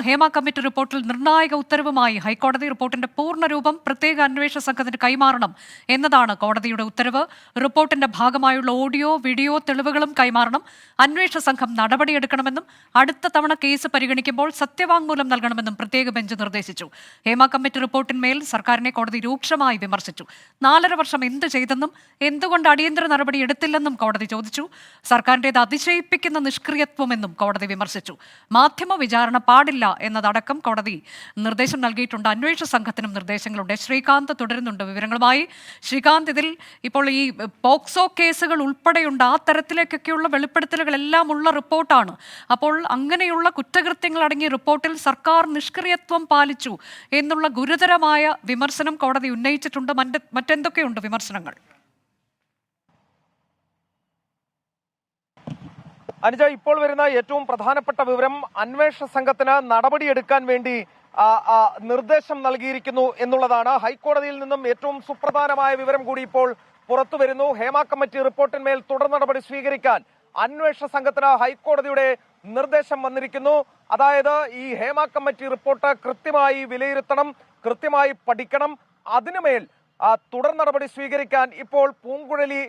Hema committee റിപ്പോർട്ടിൽ നിർണായക ഉത്തരവുമായി ഹൈക്കോടതി റിപ്പോർട്ടിന്റെ പൂർണ്ണരൂപം പ്രത്യേക അന്വേഷണ സംഘത്തിന് കൈമാറണം എന്നതാണ് കോടതിയുടെ ഉത്തരവ്. റിപ്പോർട്ടിന്റെ ഭാഗമായുള്ള ഓഡിയോ, വീഡിയോ തെളിവുകളും കൈമാറണം. അന്വേഷണ സംഘം നടപടിയെടുക്കണമെന്നും അടുത്ത തവണ കേസ് പരിഗണിക്കുമ്പോൾ സത്യവാങ്മൂലം നൽകണമെന്നും പ്രത്യേക ബെഞ്ച് നിർദ്ദേശിച്ചു. ഹേമ കമ്മിറ്റി റിപ്പോർട്ടിന്മേൽ സർക്കാരിനെ കോടതി രൂക്ഷമായി വിമർശിച്ചു. 4.5 വർഷം എന്ത് ചെയ്തെന്നും എന്തുകൊണ്ട് അടിയന്തര നടപടി എടുത്തില്ലെന്നും കോടതി ചോദിച്ചു. സർക്കാരിന്റേത് അതിശയിപ്പിക്കുന്ന നിഷ്ക്രിയത്വമെന്നും കോടതി വിമർശിച്ചു. മാധ്യമ വിചാരണ പാടില്ല എന്നതടക്കം കോടതി നിർദ്ദേശം നൽകിയിട്ടുണ്ട്. അന്വേഷണ സംഘത്തിനും നിർദ്ദേശങ്ങളുണ്ട്. ശ്രീകാന്ത് തുടരുന്നുണ്ട് വിവരങ്ങളുമായി. ശ്രീകാന്ത്, ഇതിൽ ഇപ്പോൾ ഈ പോക്സോ കേസുകൾ ഉൾപ്പെടെയുണ്ട്. ആ തരത്തിലേക്കൊക്കെയുള്ള വെളിപ്പെടുത്തലുകളെല്ലാം ഉള്ള റിപ്പോർട്ടാണ്. അപ്പോൾ അങ്ങനെയുള്ള കുറ്റകൃത്യങ്ങൾ അടങ്ങിയ റിപ്പോർട്ടിൽ സർക്കാർ നിഷ്ക്രിയത്വം പാലിച്ചു എന്നുള്ള ഗുരുതരമായ വിമർശനം കോടതി ഉന്നയിച്ചിട്ടുണ്ട്. മറ്റെന്തൊക്കെയുണ്ട് വിമർശനങ്ങൾ? അനുജ, ഇപ്പോൾ വരുന്ന ഏറ്റവും പ്രധാനപ്പെട്ട വിവരം, അന്വേഷണ സംഘത്തിന് നടപടിയെടുക്കാൻ വേണ്ടി നിർദ്ദേശം നൽകിയിരിക്കുന്നു എന്നുള്ളതാണ്. ഹൈക്കോടതിയിൽ നിന്നും ഏറ്റവും സുപ്രധാനമായ വിവരം കൂടി ഇപ്പോൾ പുറത്തു വരുന്നു. ഹേമ കമ്മിറ്റി റിപ്പോർട്ടിന്മേൽ തുടർ നടപടി സ്വീകരിക്കാൻ അന്വേഷണ സംഘത്തിന് ഹൈക്കോടതിയുടെ നിർദ്ദേശം വന്നിരിക്കുന്നു. അതായത് ഈ ഹേമ കമ്മിറ്റി റിപ്പോർട്ട് കൃത്യമായി വിലയിരുത്തണം, കൃത്യമായി പഠിക്കണം. അതിനുമേൽ തുടർ നടപടി സ്വീകരിക്കാൻ ഇപ്പോൾ പൂങ്കുഴലി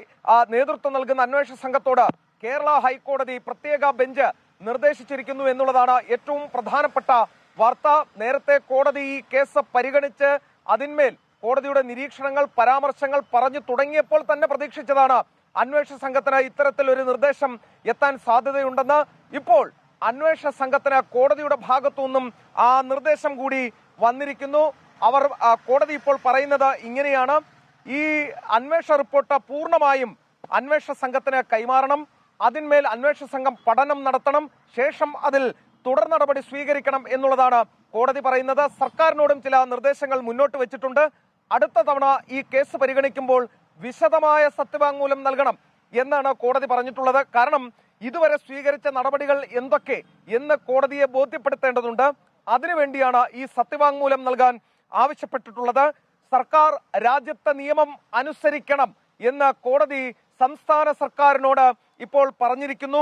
നേതൃത്വം നൽകുന്ന അന്വേഷണ സംഘത്തോട് കേരള ഹൈക്കോടതി പ്രത്യേക ബെഞ്ച് നിർദ്ദേശിച്ചിരിക്കുന്നു എന്നുള്ളതാണ് ഏറ്റവും പ്രധാനപ്പെട്ട വാർത്ത. നേരത്തെ കോടതി ഈ കേസ് പരിഗണിച്ച് അതിന്മേൽ കോടതിയുടെ നിരീക്ഷണങ്ങൾ, പരാമർശങ്ങൾ പറഞ്ഞു തുടങ്ങിയപ്പോൾ തന്നെ പ്രതീക്ഷിച്ചതാണ് അന്വേഷണ സംഘത്തിന് ഇത്തരത്തിലൊരു നിർദ്ദേശം എത്താൻ സാധ്യതയുണ്ടെന്ന്. ഇപ്പോൾ അന്വേഷണ സംഘത്തിന് കോടതിയുടെ ഭാഗത്തു നിന്നും ആ നിർദ്ദേശം കൂടി വന്നിരിക്കുന്നു. കോടതി ഇപ്പോൾ പറയുന്നത് ഇങ്ങനെയാണ്: ഈ അന്വേഷണ റിപ്പോർട്ട് പൂർണ്ണമായും അന്വേഷണ സംഘത്തിന് കൈമാറണം. അതിന്മേൽ അന്വേഷണ സംഘം പഠനം നടത്തണം. ശേഷം അതിൽ തുടർ നടപടി സ്വീകരിക്കണം എന്നുള്ളതാണ് കോടതി പറയുന്നത്. സർക്കാരിനോടും ചില നിർദ്ദേശങ്ങൾ മുന്നോട്ട് വെച്ചിട്ടുണ്ട്. അടുത്ത തവണ ഈ കേസ് പരിഗണിക്കുമ്പോൾ വിശദമായ സത്യവാങ്മൂലം നൽകണം എന്നാണ് കോടതി പറഞ്ഞിട്ടുള്ളത്. കാരണം ഇതുവരെ സ്വീകരിച്ച നടപടികൾ എന്തൊക്കെ എന്ന് കോടതിയെ ബോധ്യപ്പെടുത്തേണ്ടതുണ്ട്. അതിനുവേണ്ടിയാണ് ഈ സത്യവാങ്മൂലം നൽകാൻ ആവശ്യപ്പെട്ടിട്ടുള്ളത്. സർക്കാർ രാജ്യത്തെ നിയമം അനുസരിക്കണം എന്ന് കോടതി സംസ്ഥാന സർക്കാരിനോട് ഇപ്പോൾ പറഞ്ഞിരിക്കുന്നു.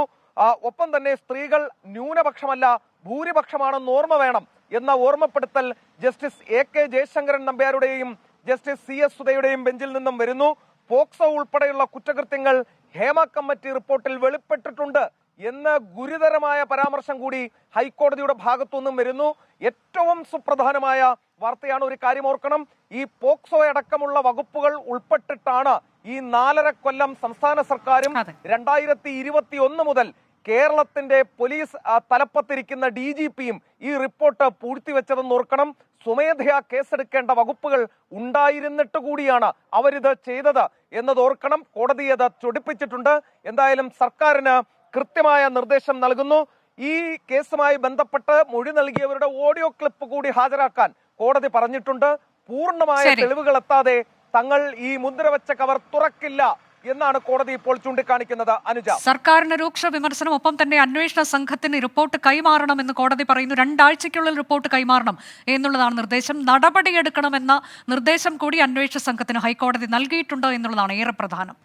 ഒപ്പം തന്നെ സ്ത്രീകൾ ന്യൂനപക്ഷമല്ല, ഭൂരിപക്ഷമാണെന്ന് ഓർമ്മ വേണം എന്ന ഓർമ്മപ്പെടുത്തൽ ജസ്റ്റിസ് AK ജയശങ്കരൻ നമ്പ്യാരുടെയും ജസ്റ്റിസ് CS സുധയുടെയും ബെഞ്ചിൽ നിന്നും വരുന്നു. പോക്സോ ഉൾപ്പെടെയുള്ള കുറ്റകൃത്യങ്ങൾ ഹേമ കമ്മിറ്റി റിപ്പോർട്ടിൽ വെളിപ്പെട്ടിട്ടുണ്ട് എന്ന് ഗുരുതരമായ പരാമർശം കൂടി ഹൈക്കോടതിയുടെ ഭാഗത്തു നിന്നും വരുന്നു. ഏറ്റവും സുപ്രധാനമായ വാർത്തയാണ്. ഒരു കാര്യം ഓർക്കണം, ഈ പോക്സോ അടക്കമുള്ള വകുപ്പുകൾ ഉൾപ്പെട്ടിട്ടാണ് ഈ 4.5 കൊല്ലം സംസ്ഥാന സർക്കാരും 2021 മുതൽ കേരളത്തിന്റെ പോലീസ് തലപ്പത്തിരിക്കുന്ന DGPയും ഈ റിപ്പോർട്ട് പൂഴ്ത്തിവെച്ചതെന്ന് ഓർക്കണം. സ്വമേധയാ കേസെടുക്കേണ്ട വകുപ്പുകൾ ഉണ്ടായിരുന്നിട്ട് കൂടിയാണ് അവരിത് ചെയ്തത് എന്നത് ഓർക്കണം. കോടതി അത് ചൊടിപ്പിച്ചിട്ടുണ്ട്. എന്തായാലും സർക്കാരിന് കൃത്യമായ നിർദ്ദേശം നൽകുന്നു. ഈ കേസുമായി ബന്ധപ്പെട്ട് മൊഴി നൽകിയവരുടെ ഓഡിയോ ക്ലിപ്പ് കൂടി ഹാജരാക്കാൻ കോടതി പറഞ്ഞിട്ടുണ്ട്. പൂർണ്ണമായ തെളിവുകൾ എത്താതെ തങ്ങൾ ഈ മുദ്രവെച്ച കവർ തുറക്കില്ല എന്നാണ് കോടതി ഇപ്പോൾ ചൂണ്ടിക്കാണിക്കുന്നത്. അനുജ, സർക്കാരിന് രൂക്ഷ വിമർശനം. ഒപ്പം തന്നെ അന്വേഷണ സംഘത്തിന് റിപ്പോർട്ട് കൈമാറണമെന്ന് കോടതി പറയുന്നു. 2 ആഴ്ചയ്ക്കുള്ളിൽ റിപ്പോർട്ട് കൈമാറണം എന്നുള്ളതാണ് നിർദ്ദേശം. നടപടിയെടുക്കണമെന്ന നിർദ്ദേശം കൂടി അന്വേഷണ സംഘത്തിന് ഹൈക്കോടതി നൽകിയിട്ടുണ്ട് എന്നുള്ളതാണ് ഏറെ പ്രധാനം.